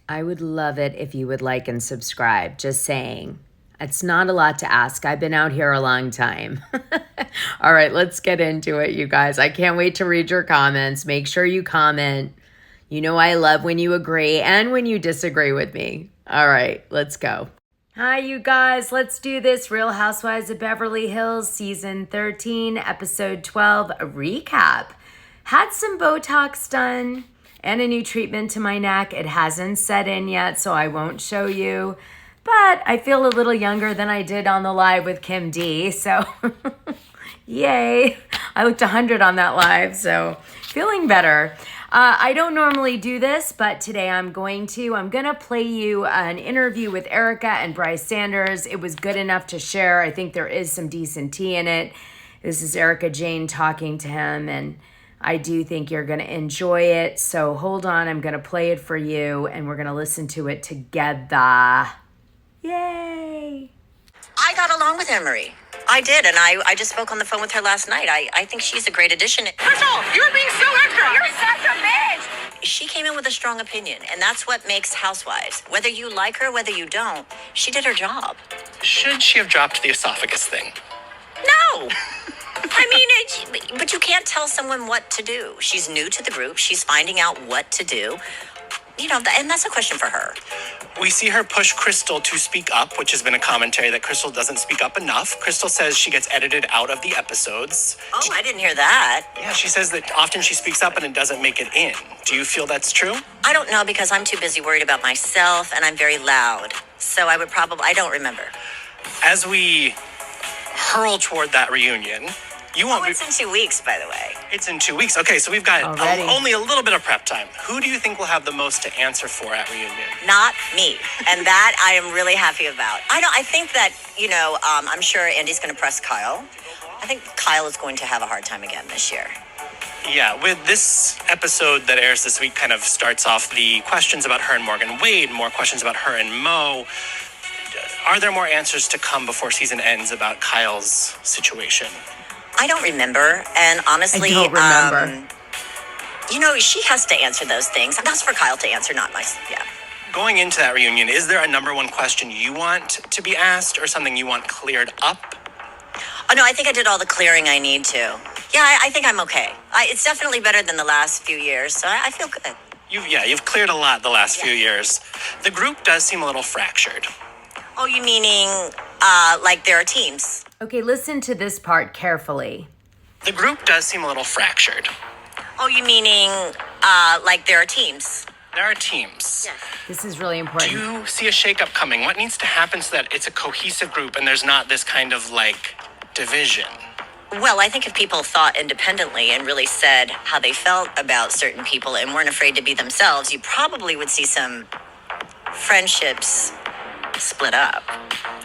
I would love it if you would like and subscribe. Just saying. It's not a lot to ask. I've been out here a long time. All right, let's get into it, you guys. I can't wait to read your comments. Make sure you comment. You know I love when you agree and when you disagree with me. All right, let's go. Hi, you guys. Let's do this. Real Housewives of Beverly Hills, Season 13, Episode 12, a recap. Had some Botox done and a new treatment to my neck. It hasn't set in yet, so I won't show you. But I feel a little younger than I did on the live with Kim D, so yay. I looked 100 on that live, so feeling better. I don't normally do this, but today I'm going to play you an interview with Erika and Bryce Sanders. It was good enough to share. I think there is some decent tea in it. This is Erika Jayne talking to him, and I do think you're going to enjoy it. So hold on, I'm going to play it for you, and we're going to listen to it together. Yay! I got along with Ann Marie. I did, and I just spoke on the phone with her last night. I think she's a great addition. Crystal, you're being so extra. You're such a bitch. She came in with a strong opinion, and that's what makes Housewives. Whether you like her, whether you don't, she did her job. Should she have dropped the esophagus thing? No! I mean, but you can't tell someone what to do. She's new to the group. She's finding out what to do. You know, and that's a question for her. We see her push Crystal to speak up, which has been a commentary that Crystal doesn't speak up enough. Crystal says she gets edited out of the episodes. Oh, I didn't hear that. Yeah, she says that often she speaks up and it doesn't make it in. Do you feel that's true? I don't know, because I'm too busy worried about myself, and I'm very loud. So I don't remember. As we hurl toward that reunion, you won't It's in 2 weeks, by the way. It's in 2 weeks. Okay, so we've got only a little bit of prep time. Who do you think will have the most to answer for at reunion? Not me. And that I am really happy about. I think that, I'm sure Andy's going to press Kyle. I think Kyle is going to have a hard time again this year. Yeah, with this episode that airs this week kind of starts off the questions about her and Morgan Wade, more questions about her and Mo. Are there more answers to come before season ends about Kyle's situation? I don't remember, and honestly, I don't remember. She has to answer those things. That's for Kyle to answer, not my. Yeah. Going into that reunion, is there a number one question you want to be asked or something you want cleared up? Oh, no, I think I did all the clearing I need to. Yeah, I think I'm okay. It's definitely better than the last few years, so I feel good. You've cleared a lot the last few years. The group does seem a little fractured. Oh, you meaning like there are teams? Okay, listen to this part carefully. The group does seem a little fractured. Oh, you meaning like there are teams? There are teams. Yes. This is really important. Do you see a shakeup coming? What needs to happen so that it's a cohesive group and there's not this kind of division? Well, I think if people thought independently and really said how they felt about certain people and weren't afraid to be themselves, you probably would see some friendships split up.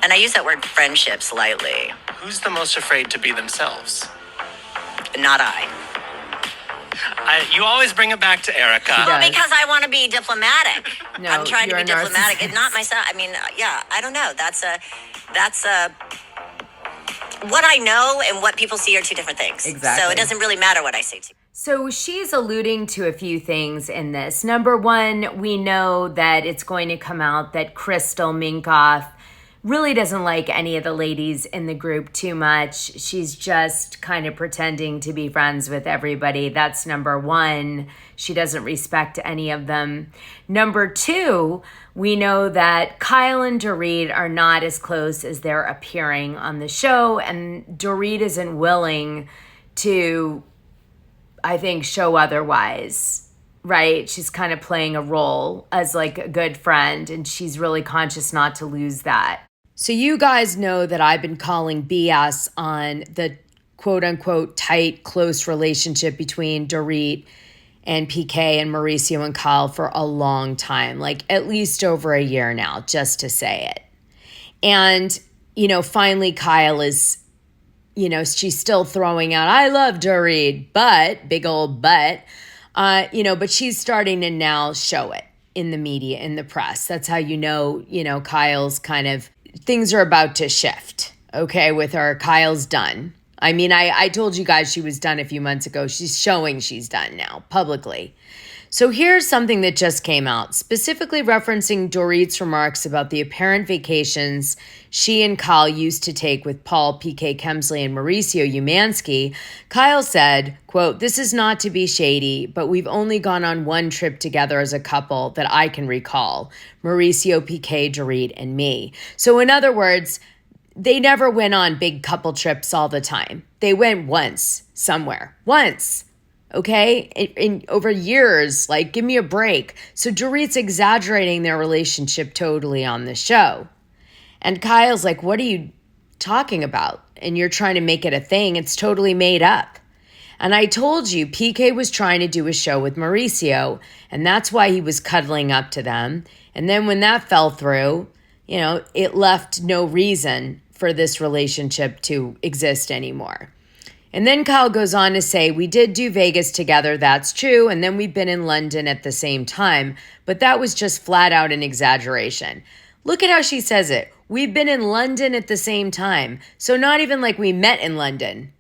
And I use that word friendships lightly. Who's the most afraid to be themselves? Not I. You always bring it back to Erika. Well, because I want to be diplomatic. No, I'm trying to you're be a diplomatic. narcissist. It's not myself. I mean, yeah, I don't know. That's what I know and what people see are two different things. Exactly. So it doesn't really matter what I say to you. So she's alluding to a few things in this. Number one, we know that it's going to come out that Crystal Minkoff really doesn't like any of the ladies in the group too much. She's just kind of pretending to be friends with everybody. That's number one. She doesn't respect any of them. Number two, we know that Kyle and Dorit are not as close as they're appearing on the show, and Dorit isn't willing to, I think, show otherwise, right? She's kind of playing a role as a good friend, and she's really conscious not to lose that. So you guys know that I've been calling BS on the quote-unquote tight, close relationship between Dorit and PK and Mauricio and Kyle for a long time, at least over a year now, just to say it. And, finally Kyle is, she's still throwing out, I love Dorit, but, big old but, but she's starting to now show it in the media, in the press. That's how Kyle's kind of, things are about to shift, okay, with her. Kyle's done. I mean, I told you guys she was done a few months ago. She's showing she's done now, publicly. So here's something that just came out, specifically referencing Dorit's remarks about the apparent vacations she and Kyle used to take with Paul, PK Kemsley, and Mauricio Umansky. Kyle said, quote, "This is not to be shady, but we've only gone on one trip together as a couple that I can recall. Mauricio, PK, Dorit, and me." So in other words, they never went on big couple trips all the time. They went once somewhere. Once. Okay? In over years, like, give me a break. So Dorit's exaggerating their relationship totally on the show. And Kyle's like, what are you talking about? And you're trying to make it a thing. It's totally made up. And I told you, PK was trying to do a show with Mauricio, and that's why he was cuddling up to them. And then when that fell through, it left no reason for this relationship to exist anymore. And then Kyle goes on to say, we did do Vegas together, that's true, and then we've been in London at the same time, but that was just flat out an exaggeration. Look at how she says it. We've been in London at the same time, so not even like we met in London.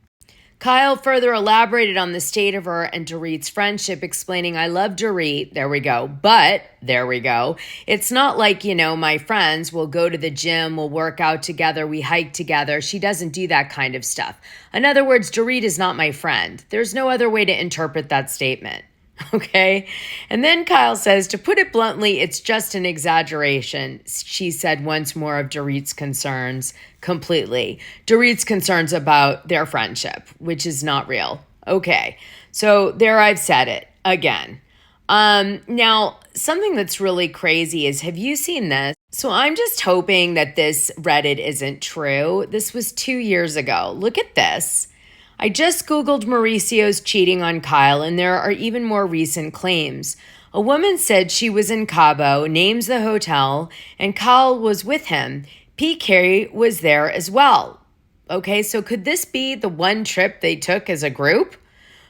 Kyle further elaborated on the state of her and Dorit's friendship, explaining, I love Dorit, there we go, but, there we go, it's not like, my friends will go to the gym, we'll work out together, we hike together. She doesn't do that kind of stuff. In other words, Dorit is not my friend. There's no other way to interpret that statement. Okay? And then Kyle says, to put it bluntly, it's just an exaggeration. She said once more of Dorit's concerns completely. Dorit's concerns about their friendship, which is not real. Okay. So there I've said it again. Now, something that's really crazy is, have you seen this? So I'm just hoping that this Reddit isn't true. This was 2 years ago. Look at this. I just Googled Mauricio's cheating on Kyle, and there are even more recent claims. A woman said she was in Cabo, names the hotel, and Kyle was with him. PK was there as well. Okay, so could this be the one trip they took as a group?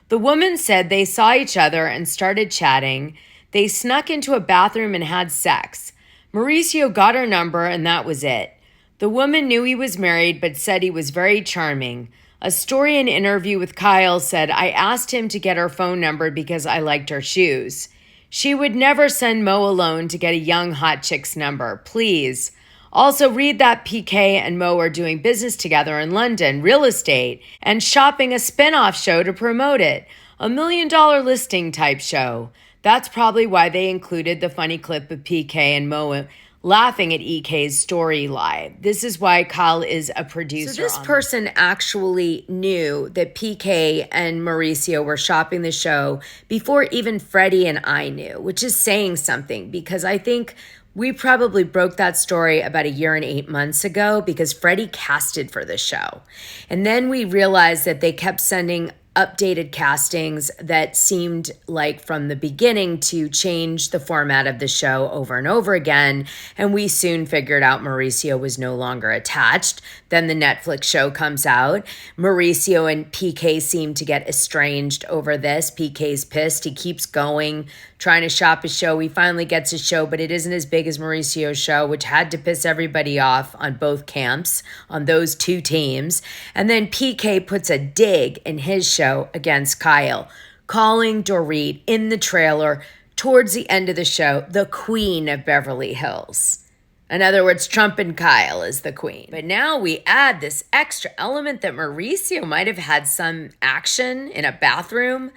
The woman said they saw each other and started chatting. They snuck into a bathroom and had sex. Mauricio got her number, and that was it. The woman knew he was married, but said he was very charming. A story in interview with Kyle said, I asked him to get her phone number because I liked her shoes. She would never send Mo alone to get a young hot chick's number. Please. Also read that PK and Mo are doing business together in London, real estate, and shopping a spin-off show to promote it. $1 million listing type show. That's probably why they included the funny clip of PK and Mo laughing at EK's story live. This is why Kyle is a producer. So this person actually knew that PK and Mauricio were shopping the show before even Freddie and I knew, which is saying something, because I think we probably broke that story about 1 year and 8 months ago because Freddie casted for the show. And then we realized that they kept sending updated castings that seemed like from the beginning to change the format of the show over and over again. And we soon figured out Mauricio was no longer attached. Then the Netflix show comes out. Mauricio and PK seem to get estranged over this. PK's pissed. He keeps going, trying to shop a show. He finally gets a show, but it isn't as big as Mauricio's show, which had to piss everybody off on both camps, on those two teams. And then PK puts a dig in his show against Kyle, calling Dorit in the trailer towards the end of the show the Queen of Beverly Hills. In other words, Trump and Kyle is the queen. But now we add this extra element that Mauricio might have had some action in a bathroom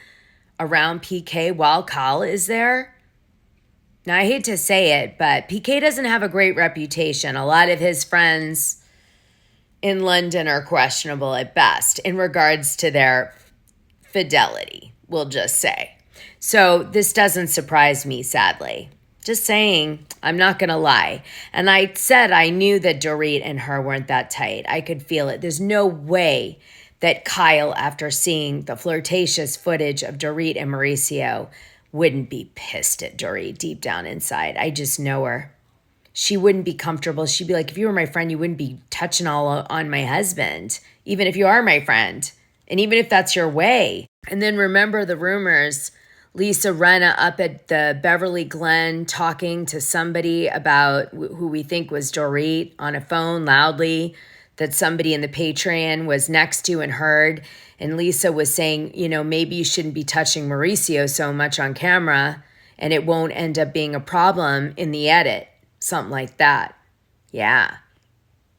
around PK while Kyle is there. Now, I hate to say it, but PK doesn't have a great reputation. A lot of his friends in London are questionable at best in regards to their fidelity, we'll just say. So this doesn't surprise me, sadly. Just saying, I'm not going to lie. And I said I knew that Dorit and her weren't that tight. I could feel it. There's no way that Kyle, after seeing the flirtatious footage of Dorit and Mauricio, wouldn't be pissed at Dorit deep down inside. I just know her. She wouldn't be comfortable. She'd be like, if you were my friend, you wouldn't be touching all on my husband, even if you are my friend, and even if that's your way. And then remember the rumors, Lisa Rinna up at the Beverly Glen talking to somebody about who we think was Dorit on a phone loudly, that somebody in the Patreon was next to and heard. And Lisa was saying, maybe you shouldn't be touching Mauricio so much on camera. and it won't end up being a problem in the edit. Something like that. Yeah,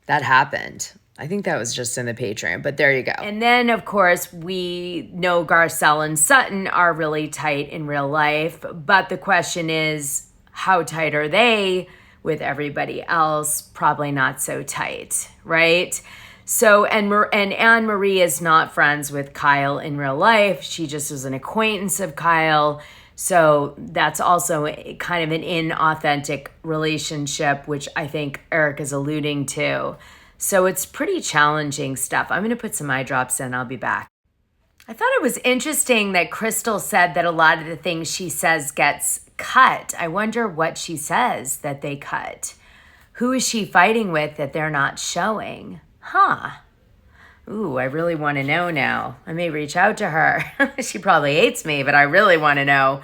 that happened. I think that was just in the Patreon, but there you go. And then, of course, we know Garcelle and Sutton are really tight in real life, but the question is, how tight are they with everybody else? Probably not so tight, right? So, and Ann Marie is not friends with Kyle in real life. She just is an acquaintance of Kyle. So that's also kind of an inauthentic relationship, which I think Eric is alluding to. So it's pretty challenging stuff. I'm going to put some eye drops in. I'll be back. I thought it was interesting that Crystal said that a lot of the things she says gets cut. I wonder what she says that they cut. Who is she fighting with that they're not showing? Huh. Ooh, I really want to know now. I may reach out to her. She probably hates me, but I really want to know.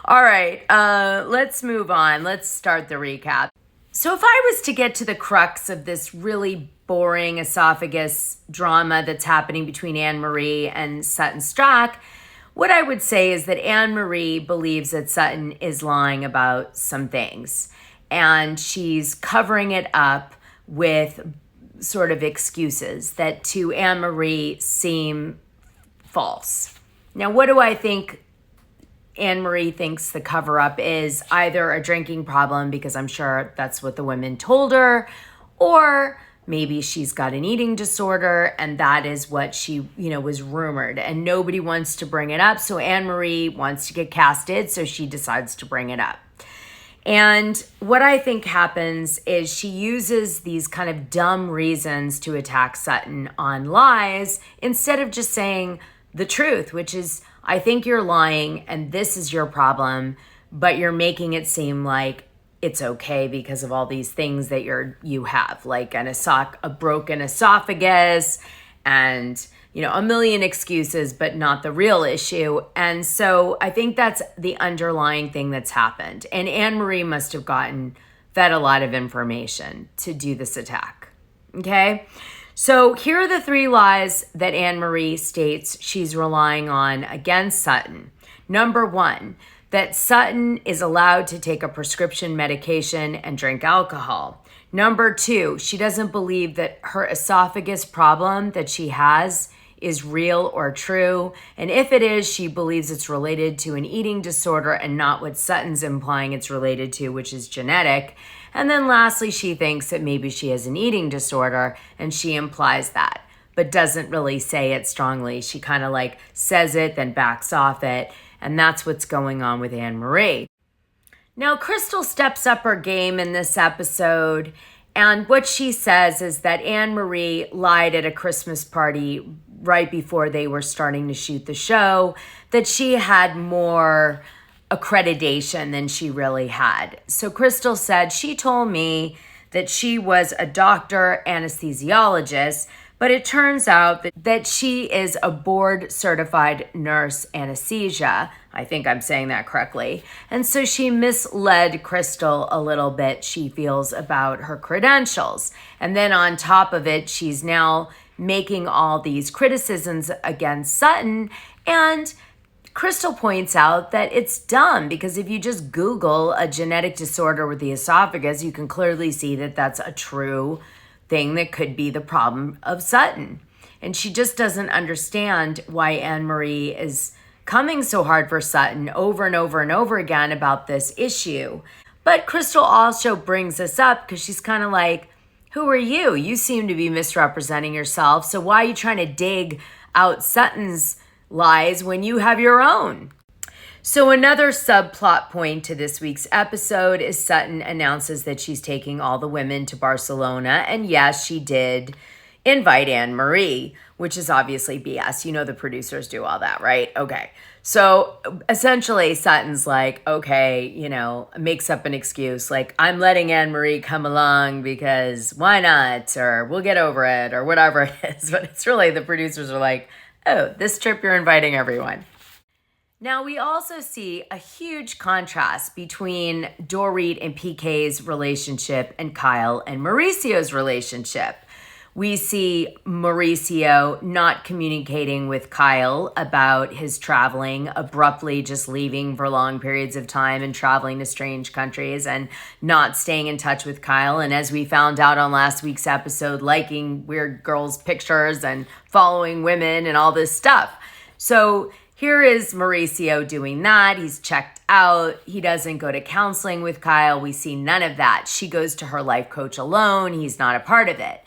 All right, let's move on. Let's start the recap. So if I was to get to the crux of this really boring esophagus drama that's happening between Ann Marie and Sutton Stracke, what I would say is that Ann Marie believes that Sutton is lying about some things, and she's covering it up with sort of excuses that to Ann Marie seem false. Now, what do I think Ann Marie thinks the cover-up is? Either a drinking problem, because I'm sure that's what the women told her, or maybe she's got an eating disorder and that is what she, was rumored and nobody wants to bring it up. So Ann Marie wants to get casted, so she decides to bring it up. And what I think happens is she uses these kind of dumb reasons to attack Sutton on lies instead of just saying the truth, which is, I think you're lying and this is your problem, but you're making it seem like it's okay because of all these things that you have, like a broken esophagus and a million excuses, but not the real issue. And so I think that's the underlying thing that's happened. And Ann Marie must have fed a lot of information to do this attack. Okay? So here are the 3 lies that Ann Marie states she's relying on against Sutton. Number 1, that Sutton is allowed to take a prescription medication and drink alcohol. Number 2, she doesn't believe that her esophagus problem that she has is real or true. And if it is, she believes it's related to an eating disorder and not what Sutton's implying it's related to, which is genetic. And then lastly, she thinks that maybe she has an eating disorder and she implies that, but doesn't really say it strongly. She kind of says it, then backs off it. And that's what's going on with Ann Marie. Now, Crystal steps up her game in this episode. And what she says is that Ann Marie lied at a Christmas party right before they were starting to shoot the show, that she had more accreditation than she really had. So Crystal said, she told me that she was a doctor anesthesiologist, but it turns out that she is a board-certified nurse anesthesia. I think I'm saying that correctly. And so she misled Crystal a little bit, she feels, about her credentials. And then on top of it, she's now making all these criticisms against Sutton. And Crystal points out that it's dumb because if you just Google a genetic disorder with the esophagus, you can clearly see that that's a true thing that could be the problem of Sutton. And she just doesn't understand why Ann Marie is coming so hard for Sutton over and over and over again about this issue. But Crystal also brings this up because she's kind of like, who are you? You seem to be misrepresenting yourself. So why are you trying to dig out Sutton's lies when you have your own? So another subplot point to this week's episode is Sutton announces that she's taking all the women to Barcelona. And yes, she did invite Ann Marie, which is obviously BS. The producers do all that, right? Okay. So essentially Sutton's like, okay, makes up an excuse. Like, I'm letting Ann Marie come along because why not? Or we'll get over it or whatever it is. But it's really the producers are like, oh, this trip you're inviting everyone. Now, we also see a huge contrast between Dorit and PK's relationship and Kyle and Mauricio's relationship. We see Mauricio not communicating with Kyle about his traveling, abruptly just leaving for long periods of time and traveling to strange countries and not staying in touch with Kyle. And as we found out on last week's episode, liking weird girls' pictures and following women and all this stuff. So here is Mauricio doing that. He's checked out. He doesn't go to counseling with Kyle. We see none of that. She goes to her life coach alone. He's not a part of it.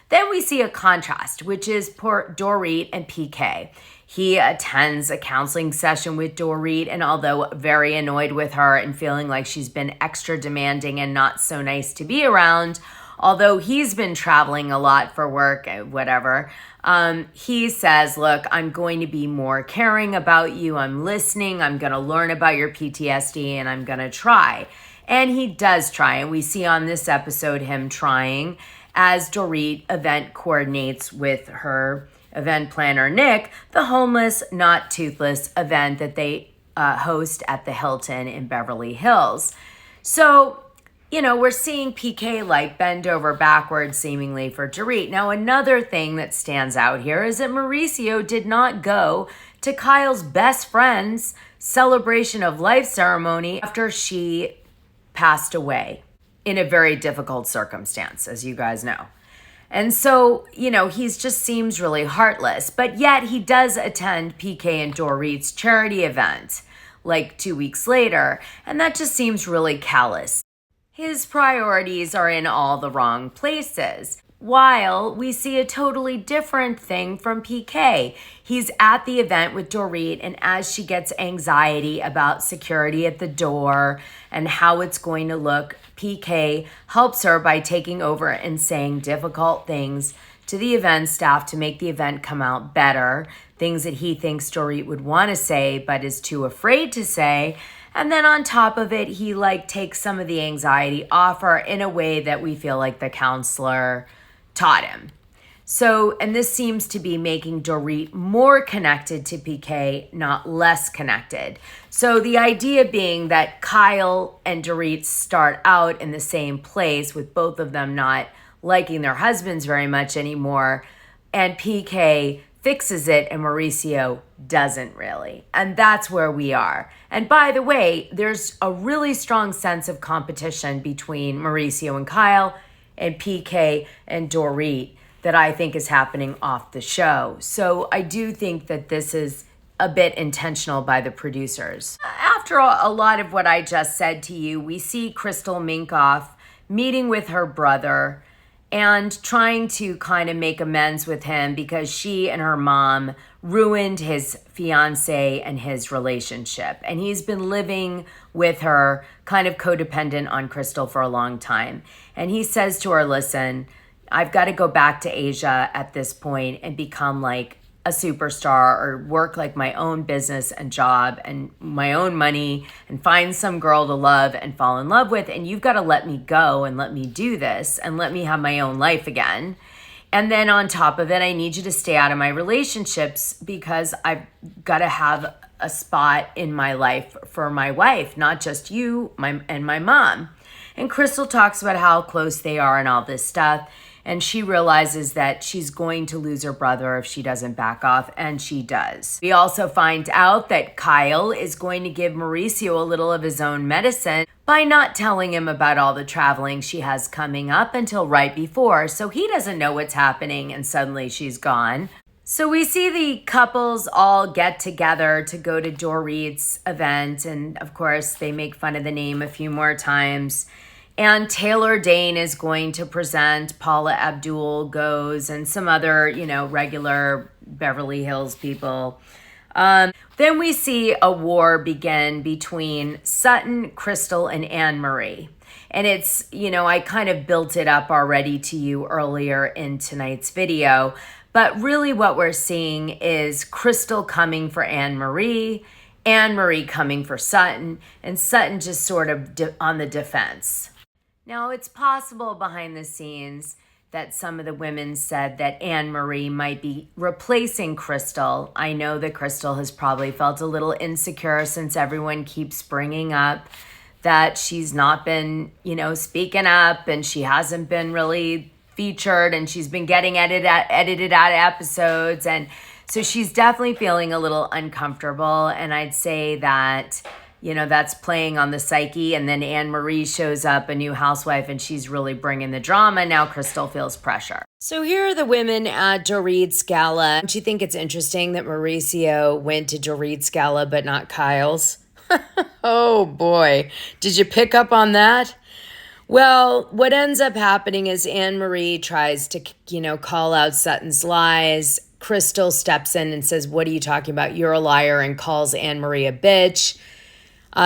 Then we see a contrast, which is poor Dorit and PK. He attends a counseling session with Dorit, and although very annoyed with her and feeling like she's been extra demanding and not so nice to be around, although he's been traveling a lot for work, whatever, he says, look, I'm going to be more caring about you. I'm listening. I'm going to learn about your PTSD, and I'm going to try. And he does try, and we see on this episode him trying as Dorit event coordinates with her event planner, Nick, the Homeless, Not Toothless event that they host at the Hilton in Beverly Hills. So, we're seeing PK like bend over backwards seemingly for Dorit. Now, another thing that stands out here is that Mauricio did not go to Kyle's best friend's celebration of life ceremony after she passed away in a very difficult circumstance, as you guys know. And so, he's just seems really heartless, but yet he does attend PK and Dorit's charity event like 2 weeks later, and that just seems really callous. His priorities are in all the wrong places. While we see a totally different thing from PK. He's at the event with Dorit, and as she gets anxiety about security at the door and how it's going to look, PK helps her by taking over and saying difficult things to the event staff to make the event come out better, things that he thinks Dorit would want to say but is too afraid to say. And then on top of it, he takes some of the anxiety off her in a way that we feel like the counselor taught him. So, and this seems to be making Dorit more connected to PK, not less connected. So the idea being that Kyle and Dorit start out in the same place with both of them not liking their husbands very much anymore, and PK fixes it and Mauricio doesn't really. And that's where we are. And by the way, there's a really strong sense of competition between Mauricio and Kyle and PK and Dorit that I think is happening off the show. So I do think that this is a bit intentional by the producers. After a lot of what I just said to you, we see Crystal Minkoff meeting with her brother and trying to kind of make amends with him because she and her mom ruined his fiance and his relationship. And he's been living with her, kind of codependent on Crystal for a long time. And he says to her, listen, I've got to go back to Asia at this point and become like a superstar or work like my own business and job and my own money and find some girl to love and fall in love with. And you've got to let me go and let me do this and let me have my own life again. And then on top of it, I need you to stay out of my relationships because I've got to have a spot in my life for my wife, not just you and my mom. And Crystal talks about how close they are and all this stuff. And she realizes that she's going to lose her brother if she doesn't back off, and she does. We also find out that Kyle is going to give Mauricio a little of his own medicine by not telling him about all the traveling she has coming up until right before, so he doesn't know what's happening, and suddenly she's gone. So we see the couples all get together to go to Dorit's event, and of course they make fun of the name a few more times. And Taylor Dane is going to present, Paula Abdul goes, and some other, regular Beverly Hills people. Then we see a war begin between Sutton, Crystal, and Ann Marie. And it's, I kind of built it up already to you earlier in tonight's video. But really what we're seeing is Crystal coming for Ann Marie coming for Sutton, and Sutton just sort of on the defense. Now, it's possible behind the scenes that some of the women said that Ann Marie might be replacing Crystal. I know that Crystal has probably felt a little insecure since everyone keeps bringing up that she's not been, speaking up and she hasn't been really featured, and she's been getting edited out episodes. And so she's definitely feeling a little uncomfortable. And I'd say that, that's playing on the psyche. And then Ann Marie shows up, a new housewife, and she's really bringing the drama. Now Crystal feels pressure. So here are the women at Dorit's gala. Don't you think it's interesting that Mauricio went to Dorit's gala but not Kyle's? Oh boy. Did you pick up on that? Well, what ends up happening is Ann Marie tries to, call out Sutton's lies. Crystal steps in and says, "What are you talking about? You're a liar," and calls Annemarie a bitch.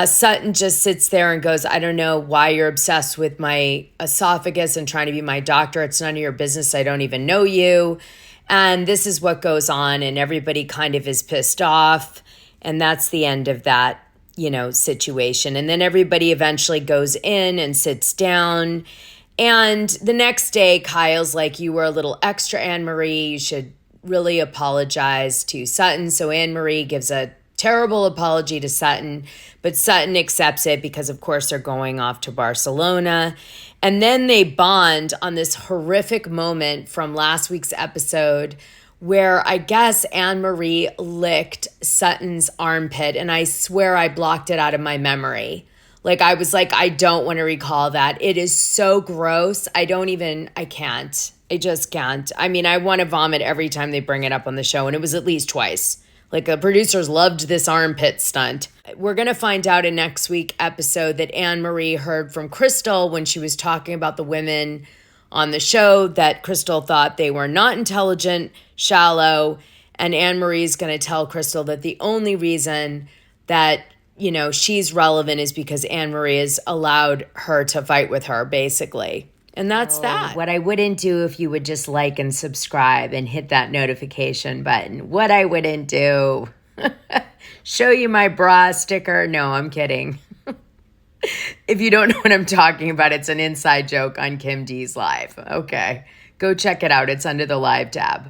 Sutton just sits there and goes, "I don't know why you're obsessed with my esophagus and trying to be my doctor. It's none of your business. I don't even know you." And this is what goes on, and everybody kind of is pissed off. And that's the end of that, situation. And then everybody eventually goes in and sits down. And the next day, Kyle's like, "You were a little extra, Annemarie. You should really apologize to Sutton." So Annemarie gives a terrible apology to Sutton, but Sutton accepts it because, of course, they're going off to Barcelona. And then they bond on this horrific moment from last week's episode where I guess Ann Marie licked Sutton's armpit, and I swear I blocked it out of my memory. I was like, I don't want to recall that. It is so gross. I can't. I just can't. I mean, I want to vomit every time they bring it up on the show, and it was at least twice. The producers loved this armpit stunt. We're going to find out in next week's episode that Ann Marie heard from Crystal when she was talking about the women on the show that Crystal thought they were not intelligent, shallow, and Ann Marie's going to tell Crystal that the only reason that, she's relevant is because Ann Marie has allowed her to fight with her, basically. And that's that. What I wouldn't do if you would just like and subscribe and hit that notification button. What I wouldn't do. Show you my bra sticker. No, I'm kidding. If you don't know what I'm talking about, it's an inside joke on Kim D's Live. Okay. Go check it out. It's under the Live tab.